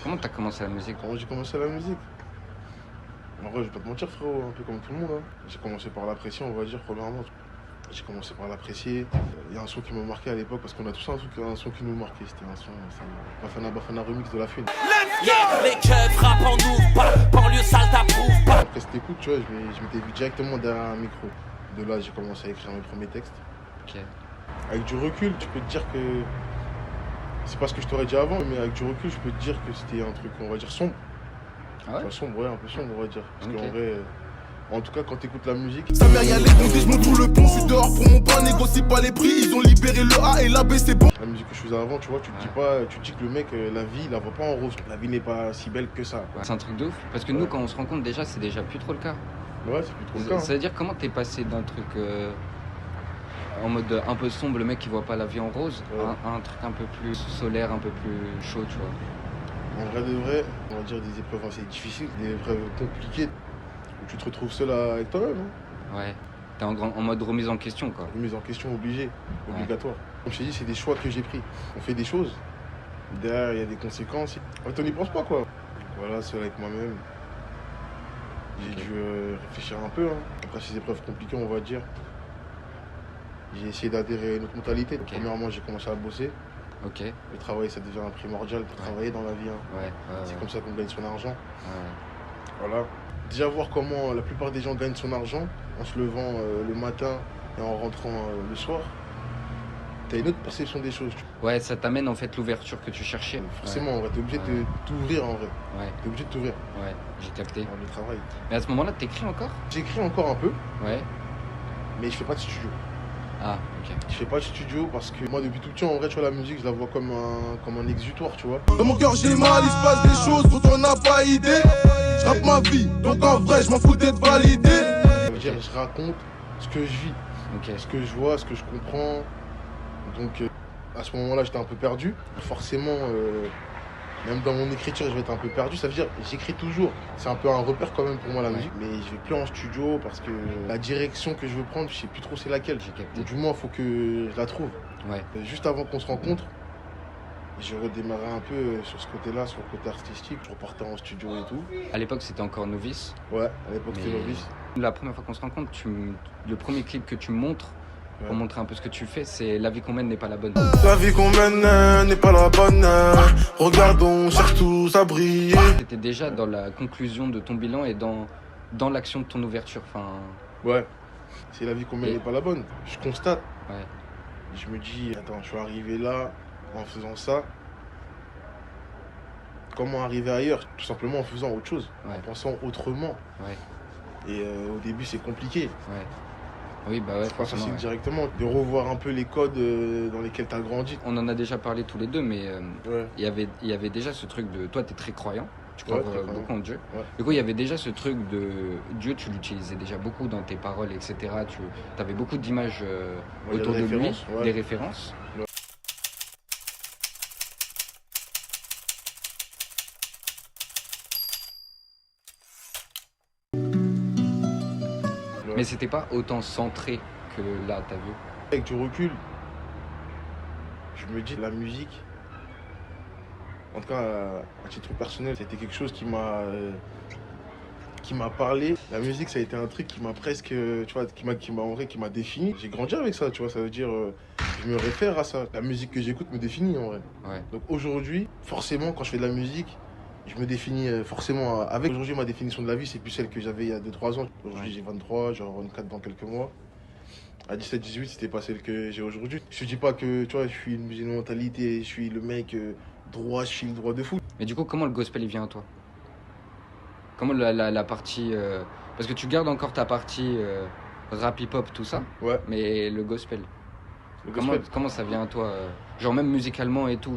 Comment t'as commencé la musique? Comment j'ai commencé la musique? En vrai, je vais pas te mentir, frérot, un peu comme tout le monde, hein. J'ai commencé par l'apprécier, on va dire, premièrement. J'ai commencé par l'apprécier. Il y a un son qui m'a marqué à l'époque, parce qu'on a tous un son qui nous marquait. C'était un son, c'est Bafana Bafana remix de La Fune. Yeah, les keufs frappent en nous, pas banlieue sale t'approuve pas. Après cette écoute, tu vois, je m'étais vu directement derrière un micro. De là, j'ai commencé à écrire mes premiers textes. Ok. Avec du recul, tu peux te dire que c'est pas ce que je t'aurais dit avant, mais avec du recul, je peux te dire que c'était un truc, on va dire, sombre. Ah ouais? Enfin, sombre, ouais, un peu sombre, on va dire. Parce Ok. qu'en vrai, en tout cas, quand t'écoutes la musique, Sa mère y'a les comptes et je monte tout le pont. Je suis dehors pour mon pain, négocie pas les prix. Ils ont libéré le A et la B, c'est bon. la musique que je faisais avant, tu vois, tu te dis pas, tu te dis que le mec, la vie, il la voit pas en rose. La vie n'est pas si belle que ça. Ouais. C'est un truc de ouf. Parce que nous, quand on se rend compte, déjà, c'est déjà plus trop le cas. Ouais, c'est plus trop le cas. Ça veut dire comment t'es passé d'un truc en mode un peu sombre, le mec qui voit pas la vie en rose, Ouais. à un truc un peu plus solaire, un peu plus chaud, tu vois. En vrai de vrai, on va dire des épreuves assez difficiles, des épreuves compliquées, où tu te retrouves seul avec toi-même. Hein. Ouais. T'es en mode remise en question, quoi. Remise en question obligée, obligatoire. Comme je t'ai dit, c'est des choix que j'ai pris. On fait des choses, derrière, il y a des conséquences. En fait, on n'y pense pas, quoi. Voilà, seul avec moi-même. J'ai dû réfléchir un peu, hein. Après ces épreuves compliquées, on va dire. J'ai essayé d'adhérer à une autre mentalité. Ok. Premièrement, j'ai commencé à bosser. Ok. Le travail, ça devient primordial pour travailler dans la vie. Hein. Ouais. C'est comme ça qu'on gagne son argent. Ouais. Voilà. Déjà voir comment la plupart des gens gagnent son argent en se levant le matin et en rentrant le soir. T'as une autre perception des choses. Ouais, ça t'amène en fait l'ouverture que tu cherchais. Forcément, en vrai, t'es obligé Ouais. de t'ouvrir en vrai. Ouais, T'es obligé de t'ouvrir ouais, j'ai capté. dans le travail. Mais à ce moment-là, t'écris encore? J'écris encore un peu, Ouais. mais je fais pas de studio. Ah, ok. Je fais pas de studio parce que moi, depuis tout petit, en vrai, tu vois, la musique, je la vois comme un exutoire, tu vois. Dans mon cœur j'ai mal, il se passe des choses dont on n'a pas idée. Je rappe ma vie, donc en vrai je m'en fous d'être validé. Ça veut dire, je raconte ce que je vis, Ok. ce que je vois, ce que je comprends. Donc, à ce moment-là, j'étais un peu perdu. Forcément, même dans mon écriture, je vais être un peu perdu. Ça veut dire, j'écris toujours. C'est un peu un repère quand même pour moi, la Ouais. musique. Mais je vais plus en studio parce que la direction que je veux prendre, je sais plus trop c'est laquelle. J'ai capté. Donc, du moins, il faut que je la trouve. Ouais. Juste avant qu'on se rencontre, je redémarrais un peu sur ce côté-là, sur le côté artistique. Je repartais en studio et tout. À l'époque, c'était encore novice. Ouais, à l'époque, c'était Mais- novice. La première fois qu'on se rencontre, le premier clip que tu me montres, pour Ouais. montrer un peu ce que tu fais, c'est La vie qu'on mène n'est pas la bonne. La vie qu'on mène n'est pas la bonne. Regardons, cherche tous à briller. C'était déjà dans la conclusion de ton bilan et dans l'action de ton ouverture. Enfin, Ouais, c'est la vie qu'on mène Et- n'est pas la bonne. Je constate. ouais. Je me dis, attends, je suis arrivé là en faisant ça. Comment arriver ailleurs? Tout simplement en faisant autre chose, Ouais. en pensant autrement. Ouais. Et au début, c'est compliqué. Ouais. Oui, bah ouais, C'est pas forcément, facile ouais. directement de revoir un peu les codes dans lesquels tu as grandi. On en a déjà parlé tous les deux, mais Ouais. il y avait déjà ce truc de... Toi, tu es très croyant, tu crois Ouais, très croyant. beaucoup en Dieu. Ouais. Du coup, il y avait déjà ce truc de Dieu, tu l'utilisais déjà beaucoup dans tes paroles, etc. Tu avais beaucoup d'images Ouais, il y a autour des de lui, références, ouais. des références. Ouais. Mais c'était pas autant centré que là, t'as vu. Avec du recul, je me dis la musique, en tout cas à titre personnel, c'était quelque chose qui m'a parlé. La musique, ça a été un truc qui m'a presque, tu vois, en vrai, qui m'a défini. J'ai grandi avec ça, tu vois, ça veut dire, je me réfère à ça. La musique que j'écoute me définit en vrai. Ouais. Donc aujourd'hui, forcément, quand je fais de la musique, je me définis forcément avec. Aujourd'hui, ma définition de la vie, c'est plus celle que j'avais il y a 2-3 ans. Aujourd'hui, j'ai 23, j'en aurai 24 dans quelques mois. À 17-18, c'était pas celle que j'ai aujourd'hui. Je te dis pas que, tu vois, j'ai une mentalité, je suis le mec droit, je suis le droit de fou. Mais du coup, comment le gospel il vient à toi? Comment la partie... Parce que tu gardes encore ta partie rap hip-hop, tout ça, Ouais, mais le gospel, le comment, gospel. comment ça vient à toi genre même musicalement et tout?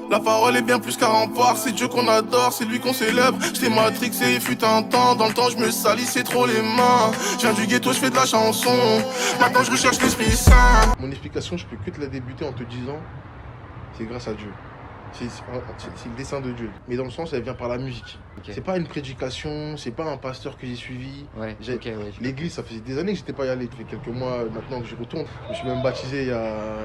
La parole est bien plus qu'un rempart, c'est Dieu qu'on adore, c'est lui qu'on célèbre. J'étais matrixé, il fut un temps, dans le temps je me salissais trop les mains. Je viens du ghetto, je fais de la chanson, maintenant je recherche l'Esprit Saint. Mon explication, je peux que te la débuter en te disant, c'est grâce à Dieu. C'est le dessein de Dieu. Mais dans le sens, elle vient par la musique. Ok. C'est pas une prédication, c'est pas un pasteur que j'ai suivi. Ouais, J'ai- ok, ouais. L'église, ça faisait des années que j'étais pas y allé. Ça fait quelques mois maintenant que j'y retourne. Je me suis même baptisé il y a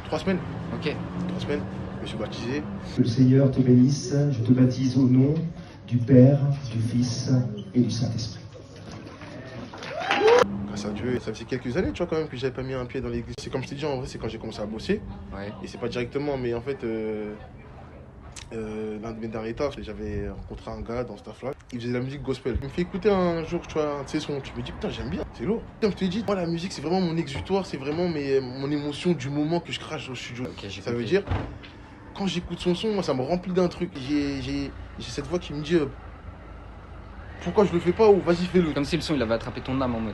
3 semaines. Ok, 3 semaines. me suis baptisé. Que le Seigneur te bénisse, je te baptise au nom du Père, du Fils et du Saint-Esprit. Grâce à Dieu, ça faisait quelques années, tu vois, quand même, que j'avais pas mis un pied dans l'église. C'est comme je t'ai dit, en vrai, c'est quand j'ai commencé à bosser. Ouais. Et c'est pas directement, mais en fait, l'un de mes derniers tafs, j'avais rencontré un gars dans ce taf-là. Il faisait de la musique gospel. Il me fait écouter un jour, tu vois, un de ses sons. Tu me dis, putain, j'aime bien, c'est lourd. Comme je te dis, moi, la musique, c'est vraiment mon exutoire, c'est vraiment mon émotion du moment que je crache au studio. Ok, j'ai Ça veut compris. dire, quand j'écoute son son, moi, ça me remplit d'un truc. J'ai cette voix qui me dit, pourquoi je le fais pas ou vas-y, fais-le. Comme si le son il avait attrapé ton âme en mode.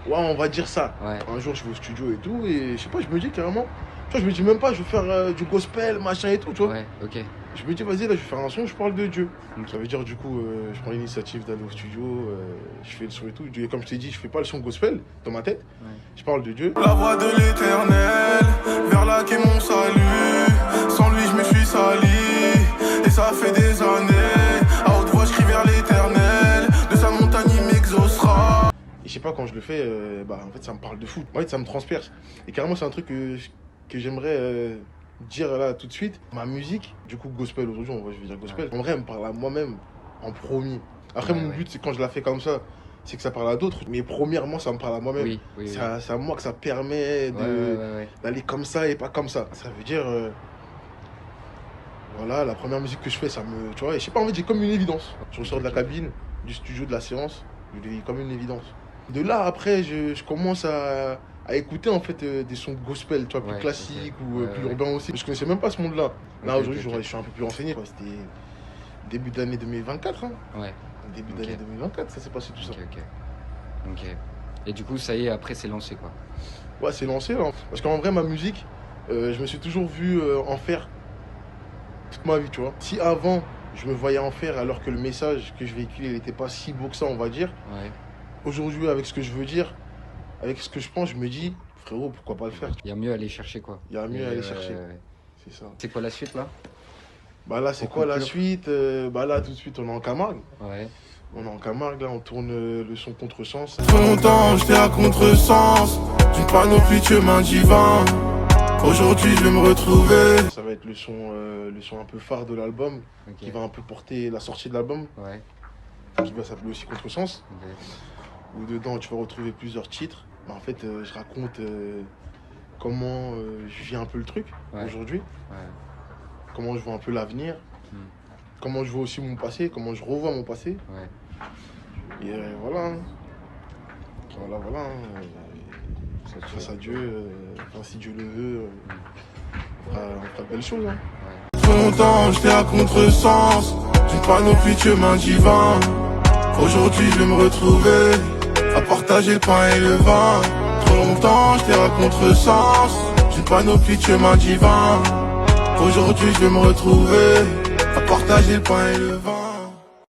Ouais, on va dire ça. Ouais. Un jour, je vais au studio et tout, et je sais pas, je me dis carrément, tu vois, je me dis même pas, je vais faire du gospel, machin et tout, tu vois. Ouais, ok. Je me dis, vas-y, là, je vais faire un son, je parle de Dieu. Ok. Ça veut dire, du coup, je prends l'initiative d'aller au studio, je fais le son et tout. Et comme je t'ai dit, je fais pas le son gospel dans ma tête, Ouais. je parle de Dieu. La voix de l'éternel, vers là qu'est mon salut. Sans lui, je me suis sali, et ça fait des années. À haute voix, je crie vers l'éternel, de sa montagne, il m'exaucera. Et je sais pas, quand je le fais, en fait, ça me parle de foot. En fait, ça me transperce. Et carrément, c'est un truc que j'aimerais dire là tout de suite. Ma musique, du coup, gospel aujourd'hui, je vais dire gospel. En vrai, elle me parle à moi-même en premier. Après, Ouais, mon ouais. but, c'est quand je la fais comme ça, c'est que ça parle à d'autres. Mais premièrement, ça me parle à moi-même. Oui, oui. Oui. C'est à moi que ça permet Ouais. d'aller comme ça et pas comme ça. Ça veut dire, voilà, la première musique que je fais, ça me, tu vois, et je sais pas, en fait, j'ai comme une évidence. Je ressors de la cabine, du studio, de la séance, j'ai comme une évidence. De là, après, je commence à écouter, en fait, des sons gospel, tu vois, plus Ouais, classiques ok. ou Ouais, plus ouais. urbains aussi. Je connaissais même pas ce monde-là. Là, Ok, aujourd'hui, ok. je suis un peu plus renseigné, quoi. C'était début d'année 2024, hein. Ouais. Début Ok. d'année 2024, ça s'est passé tout ça. Ok. Et du coup, ça y est, après, c'est lancé quoi. Ouais, c'est lancé, là. Parce qu'en vrai, ma musique, je me suis toujours vu en faire toute ma vie, tu vois. Si avant, je me voyais en faire alors que le message que je véhiculais n'était pas si beau que ça, on va dire. Ouais. Aujourd'hui, avec ce que je veux dire, avec ce que je pense, je me dis, frérot, pourquoi pas le faire? Il y a mieux à aller chercher quoi. Il y a mieux à aller chercher. Ouais. C'est ça. C'est quoi la suite là? Bah là, c'est Pour quoi la conclure. suite? Bah là, tout de suite, on est en Camargue. Ouais. On est en Camargue, là, on tourne le son Contresens. Trop longtemps, j'étais à contresens, d'une panoplie de chemins divins. Aujourd'hui, je vais me retrouver. Ça va être le son un peu phare de l'album, Ok. qui va un peu porter la sortie de l'album, Ouais. qui va s'appeler aussi Contresens. Ok. Où dedans, tu vas retrouver plusieurs titres. Bah, en fait, je raconte comment je vis un peu le truc Ouais. aujourd'hui, Ouais. comment je vois un peu l'avenir, comment je vois aussi mon passé, comment je revois mon passé. Ouais. Et voilà. Hein. Voilà. Hein. Ça, tu Grâce vois. à Dieu, enfin, si Dieu le veut, on fera de belles choses. Hein. Ouais. Trop longtemps, j'étais à contresens, d'une panoplie de chemins divins. Aujourd'hui, je vais me retrouver à partager le pain et le vin. Trop longtemps, j'étais à contresens, d'une panoplie de chemins divins. Aujourd'hui, je vais me retrouver à partager le pain et le vin.